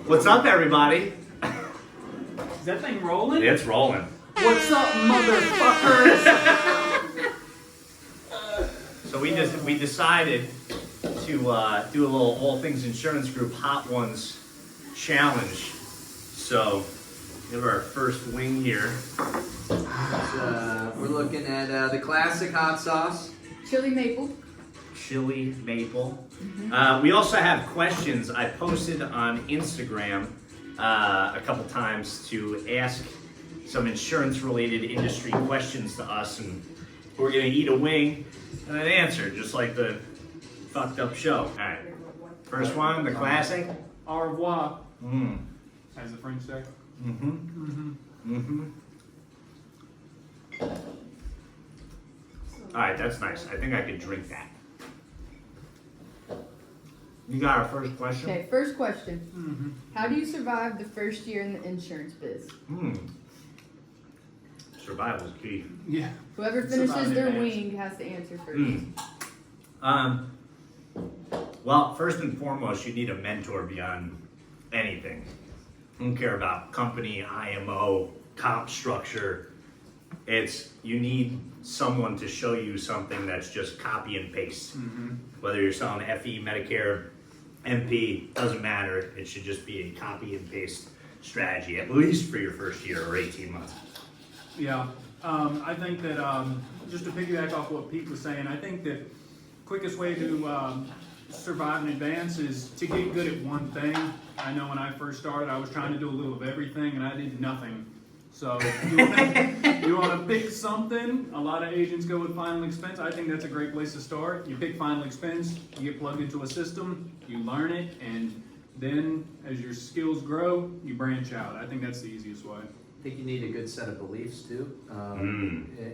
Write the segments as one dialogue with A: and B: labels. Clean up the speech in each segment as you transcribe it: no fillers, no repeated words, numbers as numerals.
A: What's up, everybody?
B: Is that thing rolling?
A: It's rolling.
B: What's up, motherfuckers?
A: So we decided to do a little All Things Insurance Group Hot Ones challenge. So we have our first wing here.
C: We're looking at the classic hot sauce.
D: Chili maple.
A: Chili maple. We also have questions I posted on Instagram a couple times to ask some insurance-related industry questions to us, and we're gonna eat a wing and then answer, just like the fucked up show. All right, first one, the classic.
B: Au revoir,
A: Mm.
B: as the French say.
A: All right, that's nice. I think I could drink that. You got our first question?
D: Okay, first question. How do you survive the first year in the insurance biz?
A: Survival's key.
B: Yeah.
D: Whoever
B: Survive
D: finishes
B: in
D: their
B: advance.
D: wing has to answer first.
A: Well, first and foremost, you need a mentor beyond anything. I don't care about company, IMO, comp structure. You need someone to show you something that's just copy and paste. Whether you're selling FE, Medicare, MP, doesn't matter. It should just be a copy and paste strategy, at least for your first year or 18 months.
B: Yeah. I think that, just to piggyback off what Pete was saying, I think that quickest way to survive in advance is to get good at one thing. I know when I first started, I was trying to do a little of everything, and I did nothing. So you want to pick something. A lot of agents go with final expense. I think that's a great place to start. You pick final expense, you get plugged into a system, you learn it, and then as your skills grow, you branch out. I think that's the easiest way.
C: I think you need a good set of beliefs too.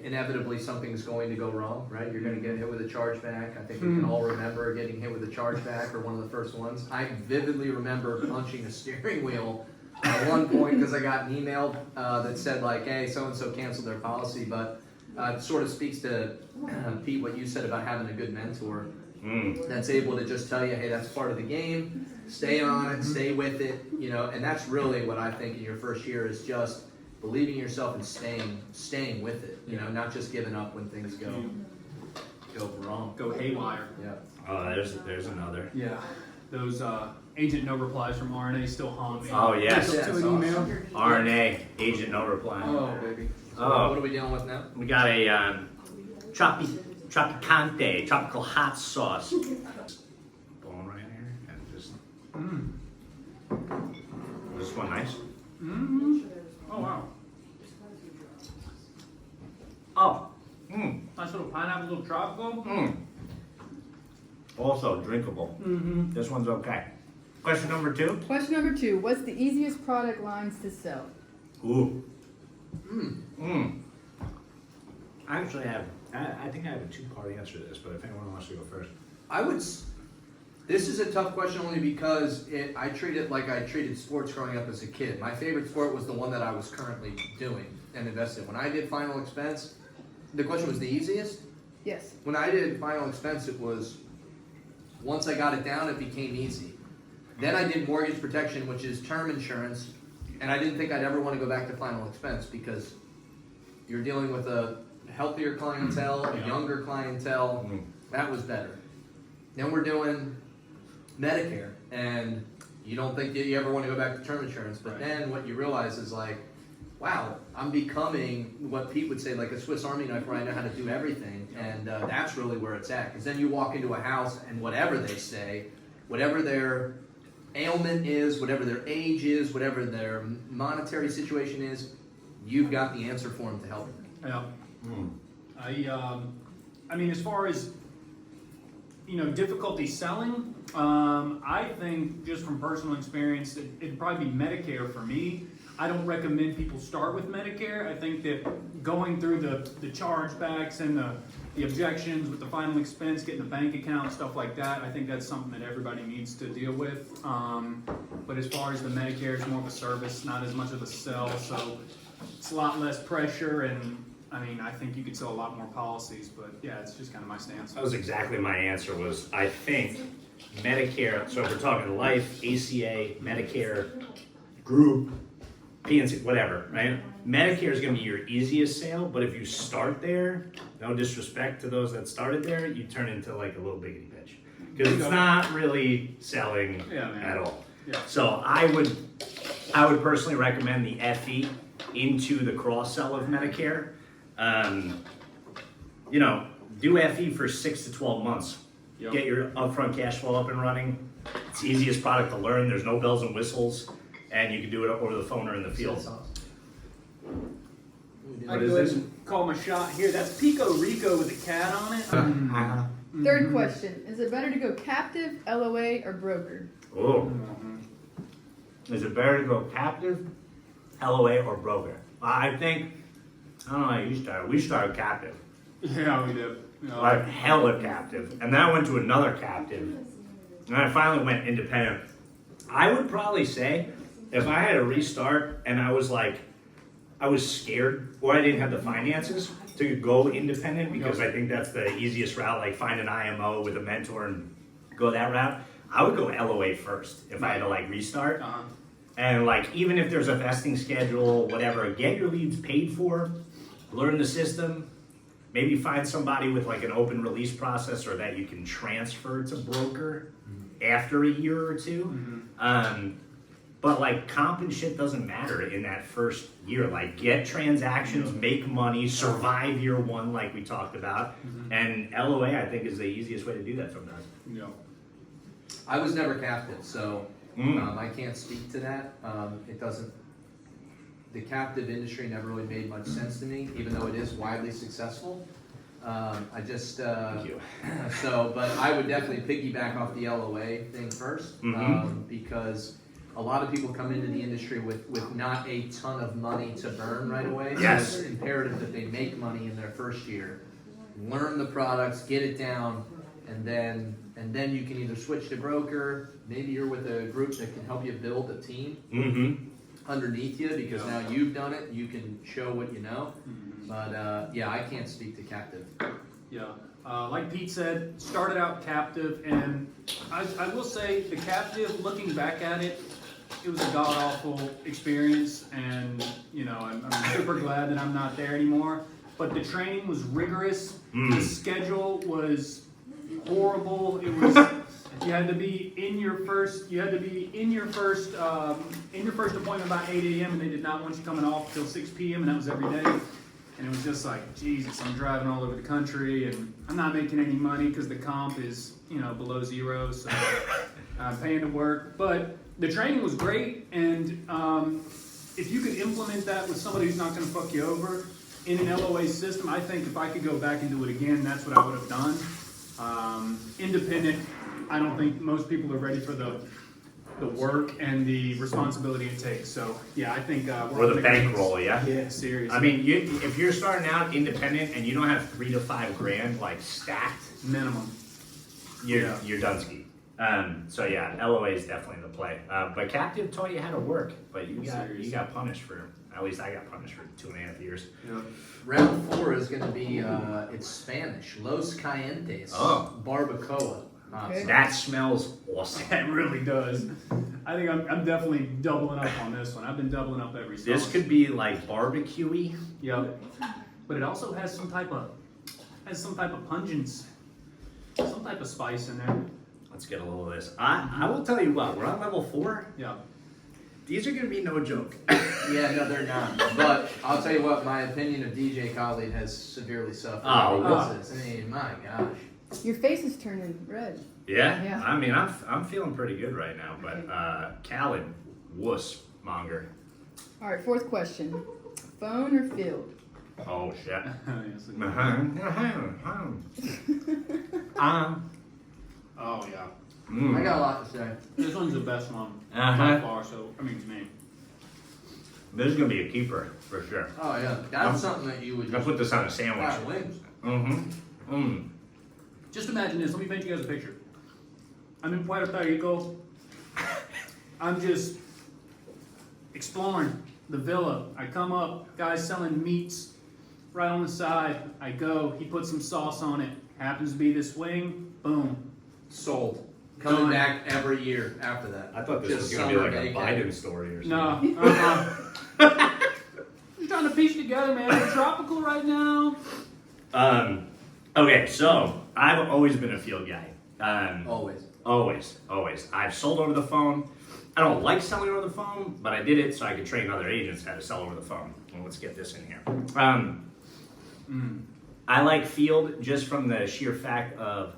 C: Inevitably, something's going to go wrong, right? You're going to get hit with a chargeback. I think we can all remember getting hit with a chargeback or one of the first ones. I vividly remember punching a steering wheel at one point because I got an email that said like, "Hey, so and so canceled their policy." But it sort of speaks to Pete what you said about having a good mentor that's able to just tell you, "Hey, that's part of the game. Stay on it, stay with it." You know, and that's really what I think in your first year is just believing in yourself and staying with it. You know, not just giving up when things go wrong.
B: Go haywire.
C: Yeah.
A: Oh, there's another.
B: Yeah. Those agent no replies from RNA still haunt me.
A: Oh, yes.
B: To an email.
A: RNA, agent no reply.
B: Oh, baby.
C: So
A: Oh.
C: what are we dealing with now?
A: We got a Tropicante, tropical hot sauce. Bone right here, and just. This one nice?
B: Oh, wow.
A: Oh,
B: Nice little pineapple, little tropical.
A: also drinkable. This one's okay. Question number 2.
D: Question number 2. What's the easiest product lines to sell?
A: Ooh. I actually have, I think I have a 2-part answer to this, but if anyone wants to go first.
C: This is a tough question only because I treat it like I treated sports growing up as a kid. My favorite sport was the one that I was currently doing and invested in. When I did final expense, the question was the easiest.
D: Yes.
C: When I did final expense, it was, once I got it down, it became easy. Then I did mortgage protection, which is term insurance, and I didn't think I'd ever want to go back to final expense because you're dealing with a healthier clientele, a younger clientele. That was better. Then we're doing Medicare, and you don't think that you ever want to go back to term insurance, but then what you realize is like, wow, I'm becoming what Pete would say, like a Swiss Army knife where I know how to do everything, and that's really where it's at. Because then you walk into a house, and whatever they say, whatever their ailment is, whatever their age is, whatever their monetary situation is, you've got the answer for them to help them.
B: Yeah. I mean, as far as, difficulty selling, I think just from personal experience, it'd probably be Medicare for me. I don't recommend people start with Medicare. I think that going through the chargebacks and the objections with the final expense, getting a bank account, stuff like that, I think that's something that everybody needs to deal with. But as far as the Medicare, it's more of a service, not as much of a sell, so it's a lot less pressure, and I mean, I think you could sell a lot more policies, but yeah, it's just kind of my stance.
A: That was exactly my answer. Was I think Medicare, so if we're talking life, ACA, Medicare, group, PNC, whatever, right? Medicare is gonna be your easiest sale, but if you start there, no disrespect to those that started there, you turn into like a little biggity bitch. Because it's not really selling at all.
B: Yeah.
A: So I would personally recommend the FE into the cross-sell of Medicare. You know, do FE for 6 to 12 months.
B: Yep.
A: Get your upfront cash flow up and running. It's the easiest product to learn. There's no bells and whistles, and you can do it over the phone or in the field.
B: I go ahead and call my shot here. That's Pico Rico with a cat on it.
D: Third question: is it better to go captive, LOA, or broker?
A: Oh. Is it better to go captive, LOA, or broker? I think, I don't know how you started. We started captive.
B: Yeah, we did. Yeah.
A: Like hella captive. And then I went to another captive. And I finally went independent. I would probably say, if I had to restart and I was like, I was scared or I didn't have the finances to go independent, because I think that's the easiest route, like find an IMO with a mentor and go that route. I would go LOA first if I had to like restart.
B: Uh-huh.
A: And like, even if there's a vesting schedule, whatever, get your leads paid for, learn the system, maybe find somebody with like an open release process or that you can transfer to broker after a year or two. But like comp and shit doesn't matter in that first year. Like get transactions, make money, survive year one like we talked about. And LOA I think is the easiest way to do that sometimes.
B: Yeah.
C: I was never captive, so I can't speak to that. It doesn't. The captive industry never really made much sense to me, even though it is widely successful. I just
A: Thank you.
C: so, but I would definitely piggyback off the LOA thing first, because a lot of people come into the industry with not a ton of money to burn right away.
A: Yes.
C: So it's imperative that they make money in their first year, learn the products, get it down, and then you can either switch to broker. Maybe you're with a group that can help you build a team underneath you, because now you've done it. You can show what you know. But yeah, I can't speak to captive.
B: Yeah. Like Pete said, started out captive, and I will say the captive, looking back at it, it was a god-awful experience, and you know, I'm super glad that I'm not there anymore. But the training was rigorous. The schedule was horrible. It was you had to be in your first appointment by 8 a.m. and they did not want you coming off till 6 p.m. and that was every day. And it was just like, Jesus, I'm driving all over the country and I'm not making any money because the comp is, you know, below zero, so I'm paying to work. But the training was great, and if you could implement that with somebody who's not going to fuck you over in an LOA system, I think if I could go back and do it again, that's what I would have done. Independent, I don't think most people are ready for the work and the responsibility it takes. So yeah, I think
A: Or the bankroll, yeah?
B: Yeah, seriously.
A: I mean, if you're starting out independent and you don't have $3 to $5 grand like stacked,
B: minimum.
A: you're done ski. So yeah, LOA is definitely the play. But captive taught you how to work, but you got punished for, at least I got punished for 2.5 years.
B: Yeah.
C: Round 4 is going to be it's Spanish, Los Calientes, barbacoa.
D: Okay.
A: That smells awesome.
B: That really does. I think I'm definitely doubling up on this one. I've been doubling up every sauce.
A: This could be like barbecue-y.
B: Yep. But it also has some type of pungence, some type of spice in there.
A: Let's get a little of this. I will tell you what, we're on level 4.
B: Yeah.
A: These are gonna be no joke.
C: Yeah, no, they're not. But I'll tell you what, my opinion of DJ Khalid has severely suffered.
A: Oh,
C: because I mean, my gosh.
D: Your face is turning red.
A: Yeah?
D: Yeah.
A: I mean, I'm feeling pretty good right now, but Khaled, wuss monger.
D: All right, fourth question: phone or field?
A: Oh shit.
B: Yes, it- oh yeah.
C: I got a lot to say.
B: This one's the best one
A: Uh-huh.
B: by far. So I mean, to me.
A: This is gonna be a keeper for sure.
C: Oh yeah, that's something that you would
A: I
C: just
A: put this on a sandwich.
C: wings.
B: Just imagine this. Let me paint you guys a picture. I'm in Puerto Rico. I'm just exploring the villa. I come up, guys selling meats right on the side. I go, he puts some sauce on it. Happens to be this wing. Boom.
C: Sold. Coming
B: Done.
C: back every year after that.
A: I thought this
C: Just
A: was going to be
C: summer
A: like a
C: vacay.
A: Biden story or
B: No.
A: something.
B: I'm trying to piece together, man. We're tropical right now.
A: Okay, so I've always been a field guy.
C: Always.
A: Always. I've sold over the phone. I don't like selling over the phone, but I did it so I could train other agents how to sell over the phone. Well, let's get this in here. I like field just from the sheer fact of,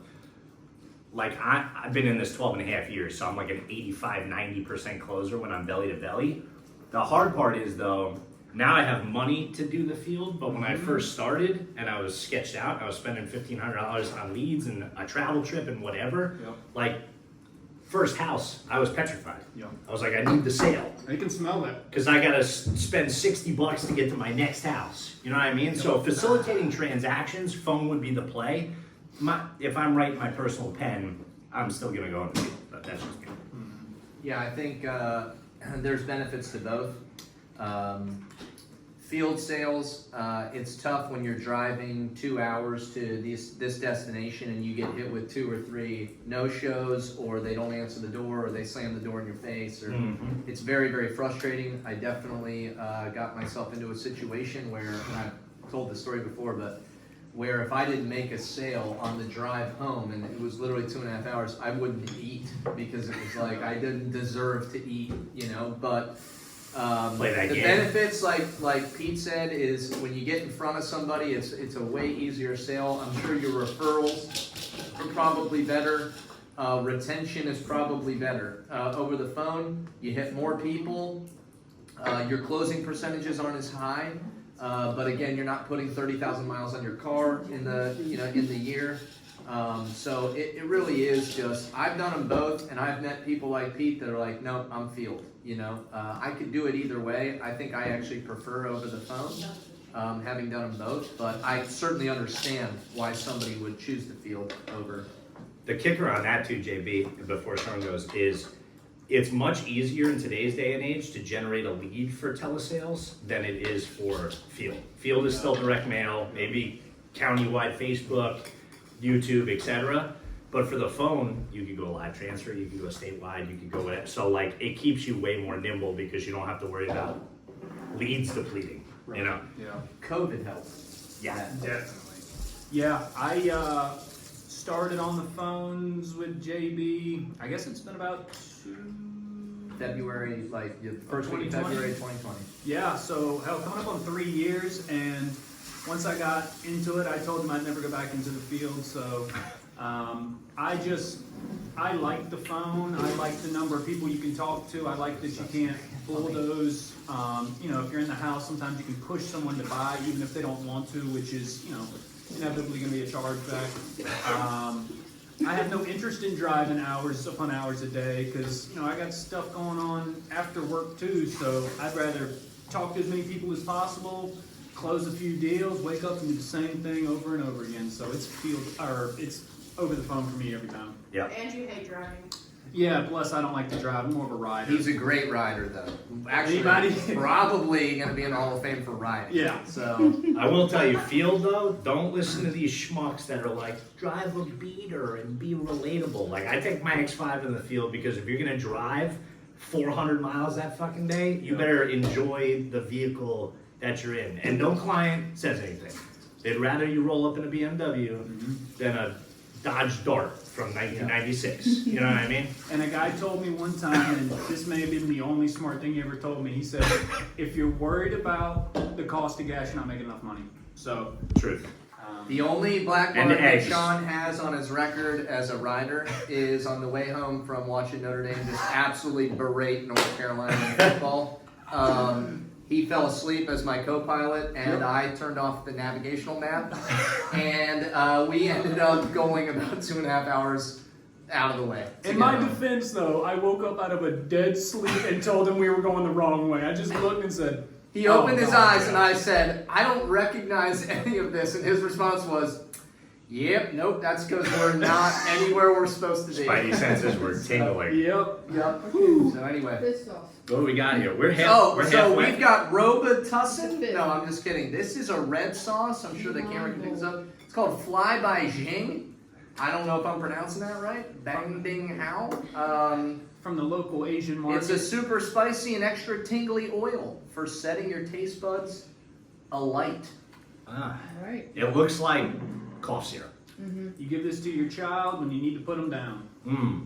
A: like, I've been in this 12 and a half years, so I'm like an 85, 90% closer when I'm belly to belly. The hard part is, though, now I have money to do the field, but when I first started and I was sketched out, I was spending $1,500 on leads and a travel trip and whatever.
B: Yep.
A: Like, first house, I was petrified.
B: Yep.
A: I was like, I need the sale
B: I can smell that.
A: because I gotta spend $60 to get to my next house. You know what I mean? So facilitating transactions, phone would be the play. If I'm writing my personal pen, I'm still gonna go in the field, but that's just me.
C: Yeah, I think there's benefits to both. Field sales, it's tough when you're driving 2 hours to this destination and you get hit with 2 or 3 no-shows, or they don't answer the door, or they slam the door in your face, or it's very, very frustrating. I definitely got myself into a situation where, and I've told this story before, but where if I didn't make a sale on the drive home, and it was literally 2.5 hours, I wouldn't eat because it was like I didn't deserve to eat, you know, but
A: Play that
C: the
A: game.
C: benefits, like Pete said, is when you get in front of somebody, it's a way easier sale. I'm sure your referrals are probably better. Retention is probably better. Over the phone, you hit more people. Your closing percentages aren't as high, but again, you're not putting 30,000 miles on your car in the year. So it really is just, I've done them both, and I've met people like Pete that are like, nope, I'm field. You know, I could do it either way. I think I actually prefer over the phone, having done them both, but I certainly understand why somebody would choose the field over.
A: The kicker on that too, JB, before Shawn goes, is it's much easier in today's day and age to generate a lead for telesales than it is for field. Field is still direct mail, maybe countywide Facebook, YouTube, etc. But for the phone, you could go live transfer, you could go statewide, you could go whatever. So like it keeps you way more nimble because you don't have to worry about leads depleting. You know?
B: Yeah.
C: COVID helped.
A: Yeah.
B: Definitely. Yeah, I started on the phones with JB. I guess it's been about
C: February, like the first week of
B: 2020?
C: February 2020.
B: Yeah, so hell, coming up on 3 years, and once I got into it, I told them I'd never go back into the field. So I like the phone. I like the number of people you can talk to. I like that you can't bulldoze. You know, if you're in the house, sometimes you can push someone to buy, even if they don't want to, which is, you know, inevitably going to be a chargeback. I have no interest in driving hours upon hours a day because, you know, I got stuff going on after work too. So I'd rather talk to as many people as possible, close a few deals, wake up and do the same thing over and over again. So it's it's over the phone for me every time.
A: Yeah.
E: And you hate driving.
B: Yeah, plus I don't like to drive. I'm more of a rider.
C: He's a great rider, though. Actually,
B: Anybody?
C: probably going to be in the Hall of Fame for riding.
B: Yeah.
C: So
A: I will tell you, field though, don't listen to these schmucks that are like, drive a beater and be relatable. Like, I take my X5 in the field because if you're gonna drive 400 miles that fucking day, you better enjoy the vehicle that you're in. And no client says anything. They'd rather you roll up in a BMW than a Dodge Dart from 1996. You know what I mean?
B: And a guy told me one time, and this may have been the only smart thing he ever told me. He said, if you're worried about the cost of gas, you're not making enough money. So,
A: Truth.
C: the only black
A: And
C: mark that
A: eggs.
C: Shawn has on his record as a rider is on the way home from watching Notre Dame just absolutely berate North Carolina in football. He fell asleep as my co-pilot, and I turned off the navigational map, and we ended up going about 2.5 hours out of the way.
B: in my defense, though, I woke up out of a dead sleep and told him we were going the wrong way. I just looked and said,
C: He opened his
B: God,
C: eyes, and I said, I don't recognize any of this, and his response was, yep, nope, that's because we're not anywhere we're supposed to be.
A: Spidey senses were tingling.
B: Yep.
C: Yep. So anyway.
D: Pissed off.
A: What do we got here? We're
C: So
A: halfway.
C: we've got Robitussin.
D: That's it.
C: No, I'm just kidding. This is a red sauce. I'm sure the camera can pick this up. It's called Fly by Jing. I don't know if I'm pronouncing that right. Bang Ding Hao.
B: From the local Asian market.
C: It's a super spicy and extra tingly oil for setting your taste buds alight.
A: Ah,
D: All right.
A: it looks like cough syrup.
B: You give this to your child when you need to put them down.
A: Mmm.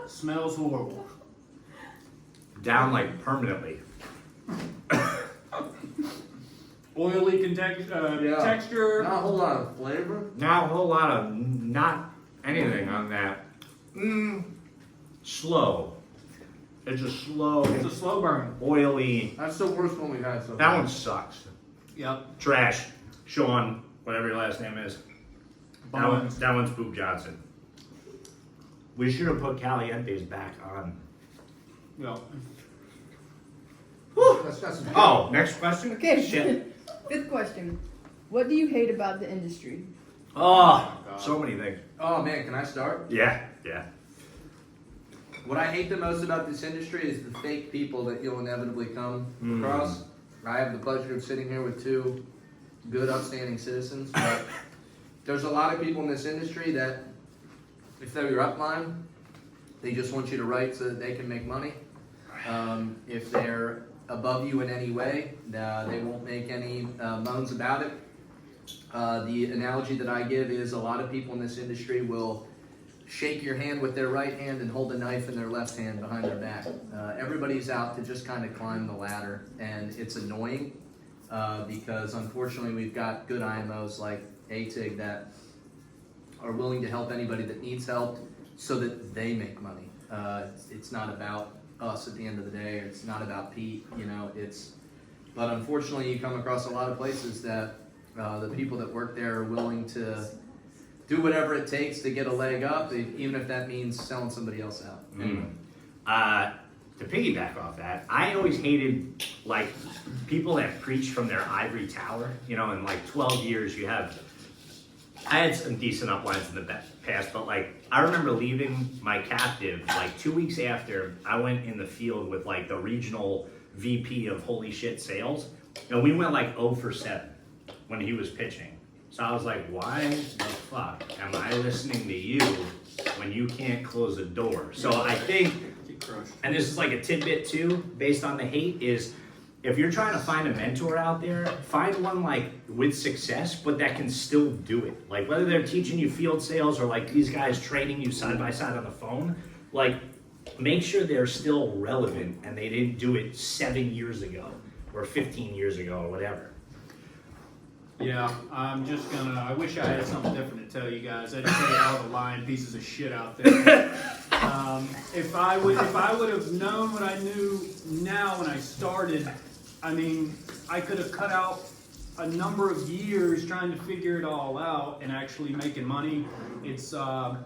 B: Smells horrible.
A: Down like permanently.
B: Oily texture.
C: Not a whole lot of flavor.
A: Not a whole lot of not anything on that. Slow. It's a slow,
B: It's a slow burn.
A: oily.
C: That's the worst one we've had so far.
A: That one sucks.
B: Yep.
A: Trash. Shawn, whatever your last name is.
B: Bones.
A: That one's Boop Johnson. We should have put Caliente's back on.
B: Yep.
C: That's got some.
A: Oh, next question?
D: Okay.
A: Shit.
D: 5th question. What do you hate about the industry?
A: Oh,
B: God.
A: so many things.
C: Oh man, can I start?
A: Yeah.
C: What I hate the most about this industry is the fake people that you'll inevitably come across. I have the pleasure of sitting here with 2 good, upstanding citizens, but there's a lot of people in this industry that, if they're your upline, they just want you to write so that they can make money. If they're above you in any way, they won't make any moans about it. The analogy that I give is a lot of people in this industry will shake your hand with their right hand and hold a knife in their left hand behind their back. Everybody's out to just kind of climb the ladder, and it's annoying because unfortunately we've got good IMOs like ATIG that are willing to help anybody that needs help so that they make money. It's not about us at the end of the day. It's not about Pete, but unfortunately you come across a lot of places that the people that work there are willing to do whatever it takes to get a leg up, even if that means selling somebody else out.
A: To piggyback off that, I always hated like people that preach from their ivory tower. In like 12 years, I had some decent uplines in the past, but like I remember leaving my captive like 2 weeks after I went in the field with like the regional VP of Holy Shit Sales, and we went like 0 for 7 when he was pitching. So I was like, why the fuck am I listening to you when you can't close a door? So I think, and this is like a tidbit too, based on the hate, is if you're trying to find a mentor out there, find one like with success, but that can still do it. Like whether they're teaching you field sales or like these guys training you side by side on the phone, like make sure they're still relevant and they didn't do it 7 years ago or 15 years ago or whatever.
B: Yeah, I wish I had something different to tell you guys. I'd say all the lying pieces of shit out there. If I would have known what I knew now when I started, I could have cut out a number of years trying to figure it all out and actually making money. It's tough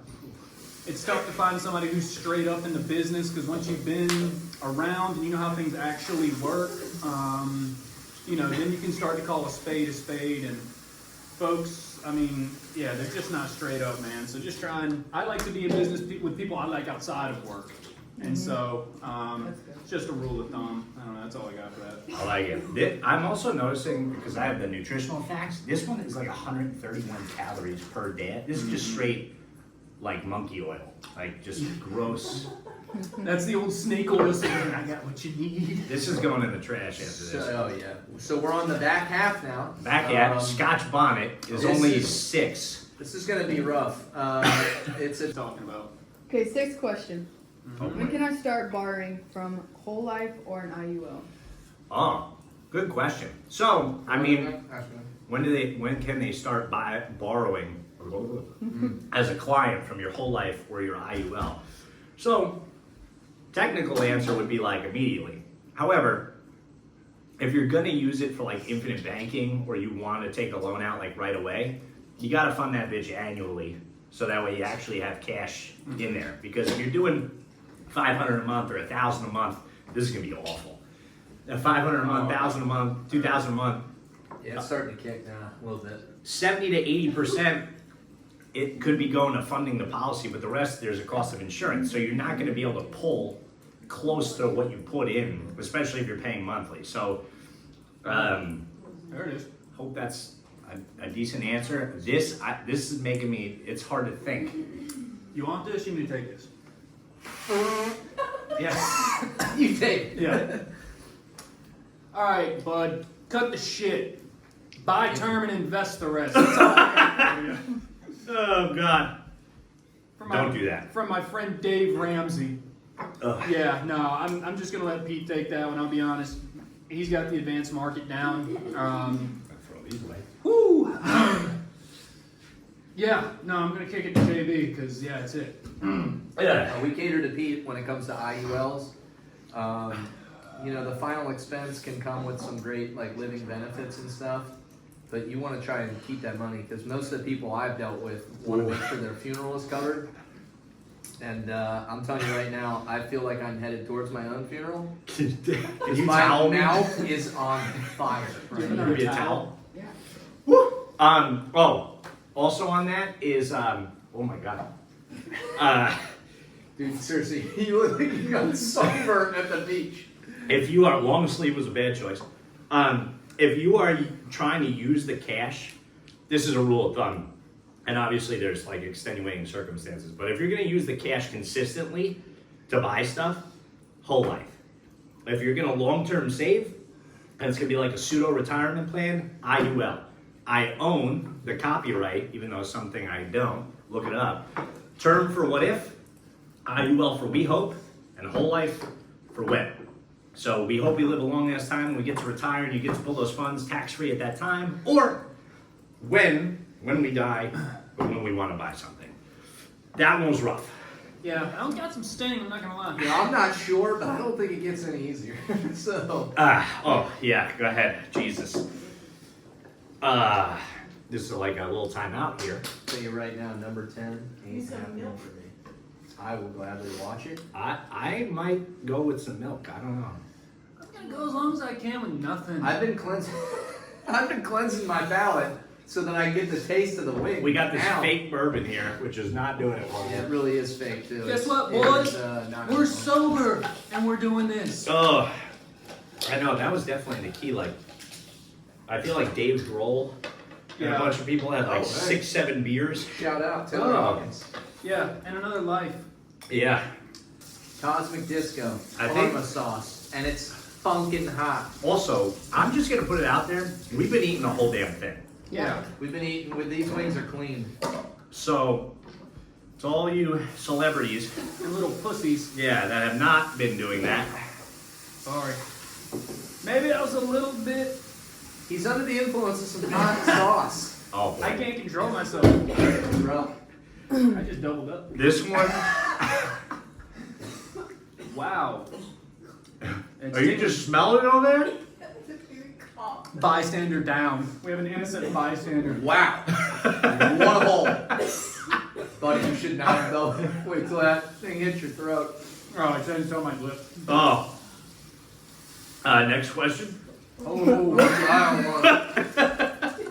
B: to find somebody who's straight up in the business, because once you've been around and you know how things actually work, then you can start to call a spade, and folks, they're just not straight up, man. So just I like to be in business with people I like outside of work. And so, it's just a rule of thumb. I don't know, that's all I got for that.
A: I like it. I'm also noticing, because I have the nutritional facts, this one is like 131 calories per day. This is just straight, like monkey oil. Like just gross.
B: That's the old snake oil saying, I got what you need.
A: This is going in the trash after this.
C: Oh yeah. So we're on the back half now.
A: Back half, Scotch bonnet is
C: this
A: only
C: is-
A: 6.
C: This is gonna be rough. It's a
B: Talking about.
D: Okay, 6th question.
A: Oh,
D: When can I start borrowing from whole life or an IUL?
A: Oh, good question. So, when can they start borrowing as a client from your whole life or your IUL? So, technical answer would be like immediately. However, if you're gonna use it for like infinite banking or you want to take a loan out like right away, you gotta fund that bitch annually so that way you actually have cash in there. Because if you're doing $500 a month or $1,000 a month, this is gonna be awful. $500 a month, $1,000 a month, $2,000 a month,
C: Yeah, it's starting to kick now a little bit.
A: 70 to 80%, it could be going to funding the policy, but the rest there's a cost of insurance. So you're not going to be able to pull close to what you put in, especially if you're paying monthly. So,
B: There it is.
A: hope that's a decent answer. This is making me. It's hard to think.
B: You want this? You need to take this.
A: Yes.
C: You take.
B: Yeah. All right, bud. Cut the shit. Buy term and invest the rest. That's all I got for you.
A: Oh God.
B: From
A: Don't do that.
B: From my friend Dave Ramsey.
A: Ugh.
B: Yeah, no, I'm just gonna let Pete take that one. I'll be honest. He's got the advanced market down.
A: Throw these away.
B: Woo! Yeah, no, I'm gonna kick it to JB because yeah, that's it.
A: Yeah.
C: We cater to Pete when it comes to IULs. You know, the final expense can come with some great like living benefits and stuff, but you want to try and keep that money because most of the people I've dealt with want to make sure their funeral is covered. And I'm telling you right now, I feel like I'm headed towards my own funeral.
A: Can you
C: My
A: towel me?
C: mouth is on fire. Right
B: Give
C: now.
B: me
A: Give me a
B: a
A: towel.
D: Yeah.
A: Woo. Oh, also on that is oh my God.
C: Dude, seriously, you look like you got sunburned at the beach.
A: If you are, long sleeve was a bad choice. If you are trying to use the cash, this is a rule of thumb. And obviously there's like extenuating circumstances, but if you're gonna use the cash consistently to buy stuff, whole life. If you're gonna long-term save, and it's gonna be like a pseudo retirement plan, IUL. I own the copyright, even though it's something I don't, look it up. Term for what if, IUL for we hope, and whole life for when. So we hope we live a long ass time and we get to retire and you get to pull those funds tax-free at that time, or when we die, but when we want to buy something. That one was rough.
B: Yeah, I got some sting. I'm not gonna lie.
C: Yeah, I'm not sure, but I don't think it gets any easier. So.
A: Oh yeah, go ahead. Jesus. This is like a little timeout here.
C: Tell you right now, number 10 ain't happening for me. I will gladly watch it.
A: I might go with some milk. I don't know.
B: I'm gonna go as long as I can with nothing.
C: I've been cleansing my palate so that I get the taste of the wing.
A: We got this
C: Ow.
A: fake bourbon here, which is not doing it well.
C: Yeah, it really is fake too.
B: Guess
C: It's-
B: what,
C: it
B: boys?
C: is, not
B: We're
C: alcohol.
B: sober and we're doing this.
A: Oh, I know that was definitely the key. Like, I feel like Dave Grohl and a
B: Yeah.
A: bunch of people had like
C: Oh, hey.
A: 6-7 beers.
C: Shout out Taylor
A: Oh.
C: Hawkins.
B: Yeah, and another life.
A: Yeah.
C: Cosmic Disco.
A: I think-
C: Parma sauce. And it's funkin' hot.
A: Also, I'm just gonna put it out there. We've been eating the whole damn thing.
B: Yeah.
C: We've been eating with these wings are clean.
A: So, to all you celebrities,
B: And little pussies.
A: yeah, that have not been doing that.
B: Sorry. Maybe that was a little bit.
C: He's under the influence of some hot sauce.
A: Oh boy.
B: I can't control myself.
C: Bro.
B: I just doubled up.
A: This one,
B: Wow. It's
A: are you just smelling it over there?
B: bystander down? We have an innocent bystander.
C: Wow. One hole. Buddy, you should not go. Wait till that thing hits your throat.
B: Oh, I tried to tell my lip.
A: Oh. Next question.
C: Oh, I don't want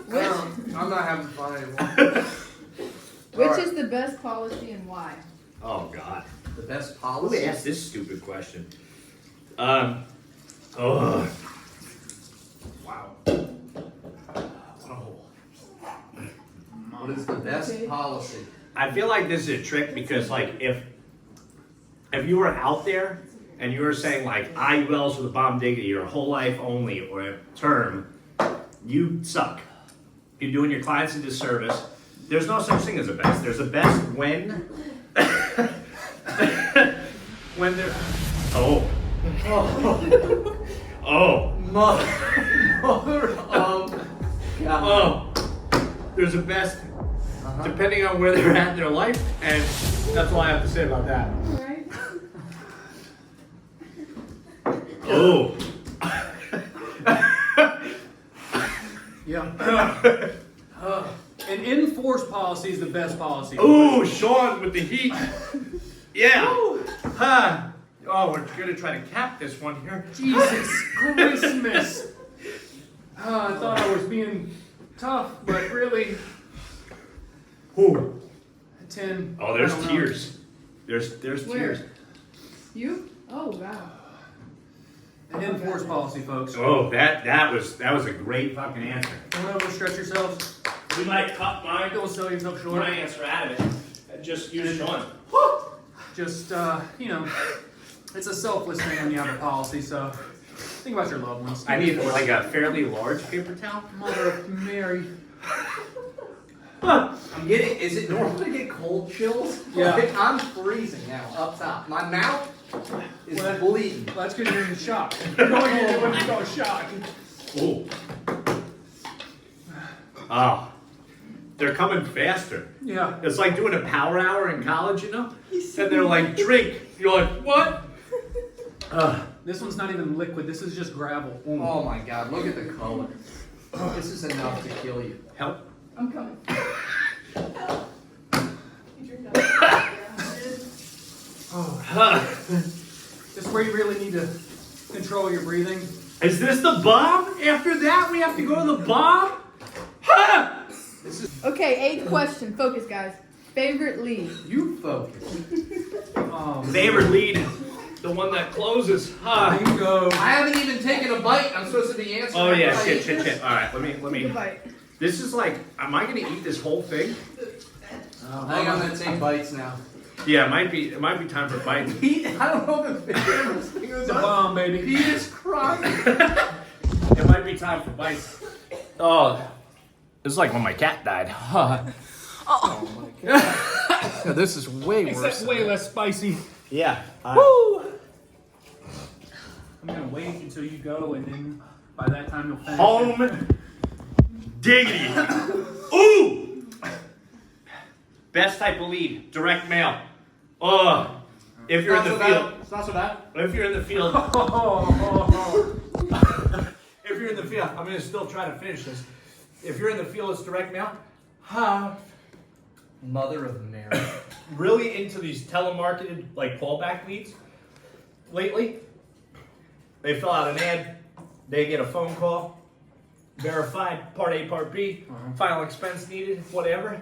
C: it. I'm not having fun anymore.
D: Which
C: Alright.
D: is the best policy and why?
A: Oh God.
C: The best
A: Who
C: policy?
A: asked this stupid question? Oh. Wow. What a hole.
C: What is the best
D: Okay.
C: policy?
A: I feel like this is a trick because, like, if you were out there and you were saying like IULs for the bomb diggity or whole life only or a term, you suck. You're doing your clients a disservice. There's no such thing as a best. There's a best when when they're
C: Mother of God.
A: there's a best depending on where they're at in their life, and that's all I have to say about that.
D: Alright.
A: Oh.
B: Yeah. An in-force policy is the best policy.
A: Oh, Shawn with the heat. Yeah. Huh. Oh, we're gonna try to cap this one here.
B: Jesus Christmas. I thought I was being tough, but really,
A: Ooh.
B: 10.
A: Oh, there's
B: I don't know.
A: tears. There's
D: Where?
A: tears.
D: You? Oh wow.
B: An enforced policy, folks.
A: Oh, that was a great fucking answer.
B: Don't overstretch yourselves.
A: We might cut mine.
B: Don't sell yourself short.
A: My answer out of it. Just use Shawn.
B: Just, you know, it's a selfless thing when you have a policy, so think about your loved ones.
A: I need like a fairly large paper towel.
B: Mother of Mary.
C: I'm getting, is it normal to get cold chills?
B: Yeah.
C: Like, I'm freezing now, up top. My mouth is bleeding.
B: Well, that's because you're in shock. You're going into what you call shock.
A: Oh. Oh. They're coming faster.
B: Yeah.
A: It's like doing a power hour in college, you know? And they're like, drink. You're like, what?
B: This one's not even liquid. This is just gravel.
C: Oh my god, look at the color. This is enough to kill you.
A: Help.
D: I'm coming.
B: This is where you really need to control your breathing.
A: Is this the bomb? After that, we have to go to the bomb? Ha!
D: Okay, 8th question. Focus, guys. Favorite lead?
C: You focus.
A: Favorite lead, the one that closes. Ha!
B: Bingo.
C: I haven't even taken a bite. I'm supposed to be answering.
A: Oh yeah,
C: after I
A: shit.
C: eat this?
A: All right, let me.
D: Goodbye.
A: This is like, am I gonna eat this whole thing?
C: I think I'm gonna take bites now.
A: Yeah, it might be time for bites.
C: Pete, I don't know if it's
B: It's a bomb, baby.
C: Pete is crying.
A: It might be time for bites. Oh, it's like when my cat died.
C: Oh my god. This is way
B: Except way less spicy.
A: Yeah.
B: Woo! I'm gonna wait until you go, and then by that time you'll finish.
A: Home diggity. Ooh! Best type of lead, direct mail. If you're in the field.
C: It's not so bad.
A: If you're in the field.
B: Oh.
A: If you're in the field, I'm gonna still try to finish this. If you're in the field, it's direct mail.
C: Mother of Mary.
A: Really into these telemarketed like callback leads lately. They fill out an ad, they get a phone call, verified, part A, part B, final expense needed, whatever.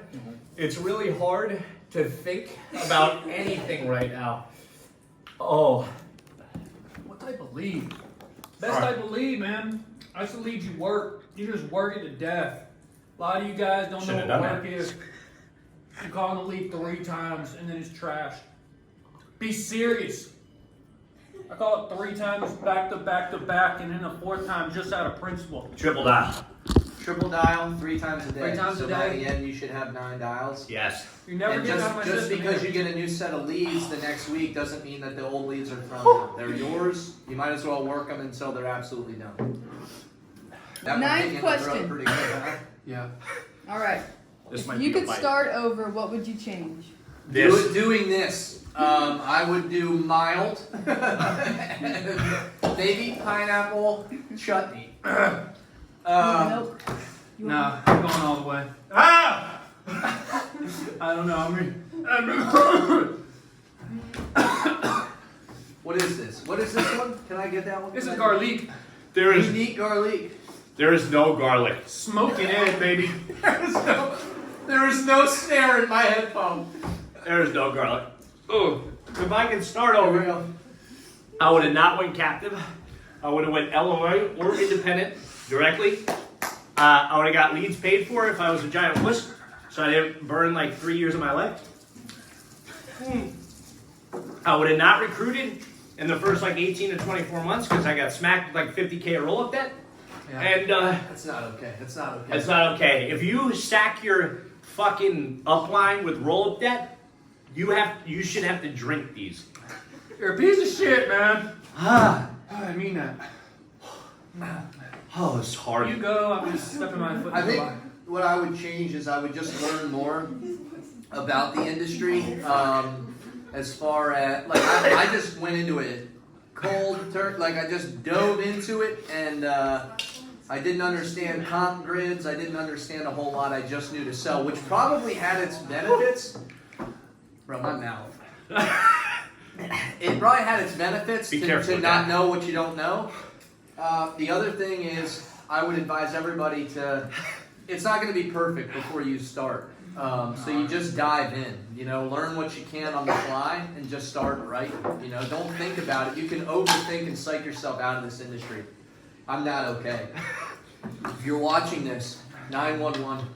A: It's really hard to think about anything right now. Oh,
B: What type of lead? Best type of lead, man. That's the lead you work. You just work it to death. A lot of you guys don't
A: Shouldn't
B: know
A: have
B: what
A: done
B: work is. You call the lead 3 times and then it's trash. Be serious. I call it 3 times back to back to back, and then a 4th time just out of principle.
A: triple dial.
C: Triple dial 3 times a day.
B: 3 times
C: so
B: a
C: by
B: day.
C: the end, you should have 9 dials.
A: Yes.
B: You never
C: And
B: get out of my
C: just
B: system.
C: because
B: either.
C: you get a new set of leads the next week doesn't mean that the old leads are thrown out. They're yours. You might as well work them until they're absolutely done. That one
D: Ninth
C: hit you in the throat
D: question.
C: pretty good, huh?
B: Yeah.
D: All right.
A: This
D: If
A: might
D: you
A: be a
D: could
A: bite.
D: start over, what would you change?
A: This.
C: Doing this, I would do mild, maybe pineapple chutney.
D: Nope. You
B: Nah, I'm going all the way.
A: Ah!
B: I don't know.
C: What is this? What is this one? Can I get that one?
B: This
C: Can
B: is
C: I-
B: garlic.
A: There is
C: Unique garlic.
A: no garlic.
B: Smoking it, baby.
C: There is no snare in my headphone.
A: There is no garlic. Oh, if I can start
C: There we
A: over,
C: go.
A: I would have not went captive. I would have went Illinois or independent directly. I would have got leads paid for if I was a giant wuss, so I didn't burn like 3 years of my life. I would have not recruited in the first like 18 to 24 months because I got smacked with like 50K of roll-up debt.
C: Yeah.
A: And
C: That's not okay. That's not okay.
A: it's not okay. If you stack your fucking upline with roll-up debt, you should have to drink these.
B: You're a piece of shit, man. I mean that.
A: Oh, it's hard.
B: You go, I'm just stepping my foot
C: I
B: in the
C: think
B: line.
C: what I would change is I would just learn more about the industry. As far as like I just went into it cold turkey, like I just dove into it, and I didn't understand comp grids. I didn't understand a whole lot. I just knew to sell, which probably had its benefits. Bro, my mouth. It probably had its benefits
A: Be careful
C: to
A: with
C: not
A: that.
C: know what you don't know. The other thing is, I would advise everybody to. It's not going to be perfect before you start. So you just dive in, learn what you can on the fly and just start right. Don't think about it. You can overthink and psych yourself out of this industry. I'm not okay. If you're watching this, 911.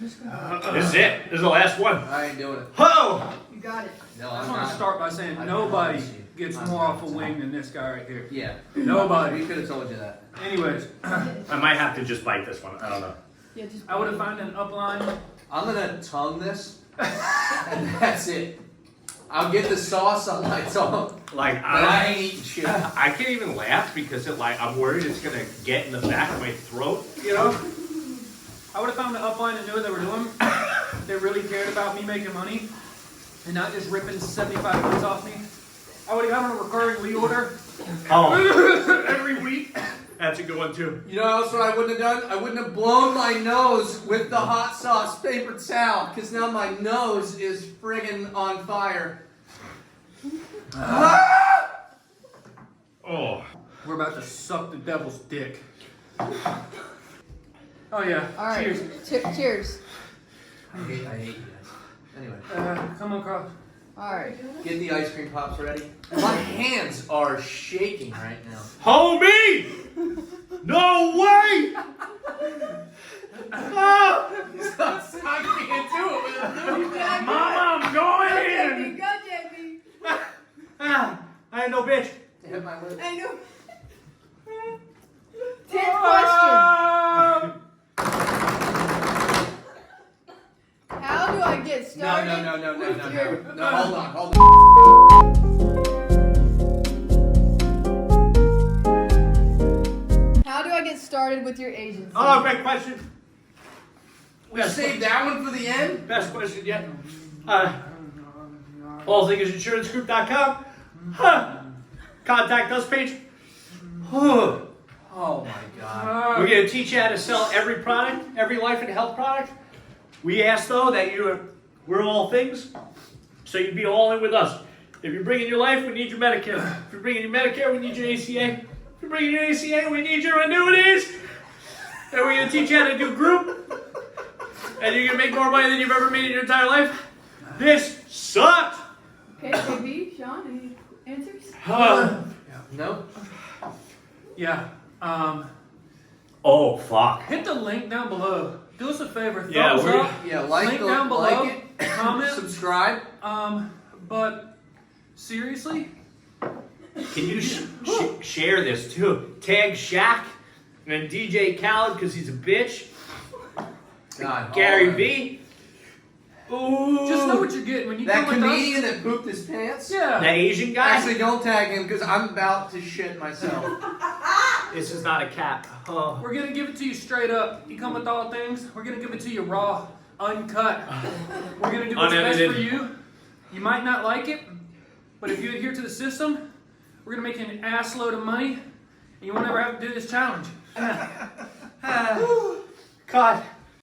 A: This is it. This is the last one.
C: I ain't doing it.
A: Ho!
D: You got it.
C: No,
B: I
C: I'm
B: just want
C: not.
B: to start by saying
C: I
B: nobody
C: promise you.
B: gets
C: I'm
B: more
C: not.
B: off a wing than this guy right here.
C: Yeah.
B: Nobody.
C: We could have told you that.
B: Anyways,
A: I might have to just bite this one. I don't know.
D: Yeah, just.
B: I would have found an upline.
C: I'm gonna tongue this, and that's it. I'll get the sauce on my tongue,
A: Like
C: but I ain't eating shit.
A: I can't even laugh because I'm worried it's gonna get in the back of my throat. You know?
B: I would have found an upline that knew what they were doing. They really cared about me making money and not just ripping 75 bucks off me. I would have gotten a recurring lead order
A: Oh,
B: every week.
A: that's a good one too.
C: You know what else I wouldn't have done? I wouldn't have blown my nose with the hot sauce paper towel, because now my nose is friggin' on fire.
A: Oh.
B: We're about to suck the devil's dick. Oh yeah.
D: All right.
B: Cheers.
D: Cheers.
C: I hate you guys. Anyway,
B: Come on, Carl.
D: All right.
C: get the ice cream pops ready. My hands are shaking right now.
A: Homie! No way! Ah!
C: I can't do it.
D: You got it.
A: Mama, I'm going in!
D: Go, JB.
A: Ah, I ain't no bitch.
C: Hit my lip.
D: I know. 10th question. How do I get started?
C: No, hold on.
D: How do I get started with your agency?
A: Oh, great question.
C: We saved that one for the end?
A: Best question yet. AllthinginsuranceGroup.com. Huh. Contact us page. Huh.
C: Oh my god.
A: We're going to teach you how to sell every product, every life and health product. We ask, though, that we're all things, so you'd be all in with us. If you're bringing your life, we need your Medicare. If you're bringing your Medicare, we need your ACA. If you're bringing your ACA, we need your annuities. And we're going to teach you how to do group. And you're going to make more money than you've ever made in your entire life. This sucked.
D: Okay, JB, Shawn, any answers?
C: No?
B: Yeah.
A: Oh, fuck.
B: Hit the link down below. Do us a favor. Thumbs
A: Yeah, we're-
B: up.
C: Yeah, like
B: Link down below.
C: like it,
B: Comment.
C: subscribe.
B: But seriously,
A: Can you share this too? Tag Shaq and DJ Khaled because he's a bitch.
C: God,
A: Gary V. Ooh.
B: just know what you're getting when you
C: That
B: come with
C: comedian
B: us.
C: that pooped his pants?
B: Yeah.
A: That Asian guy?
C: Actually, don't tag him because I'm about to shit myself.
A: This is not a cap. Oh.
B: We're gonna give it to you straight up. You come with all things. We're gonna give it to you raw, uncut. We're gonna do what's best
A: Unedited.
B: for you. You might not like it, but if you adhere to the system, we're gonna make you an ass load of money, and you won't ever have to do this challenge.
A: God.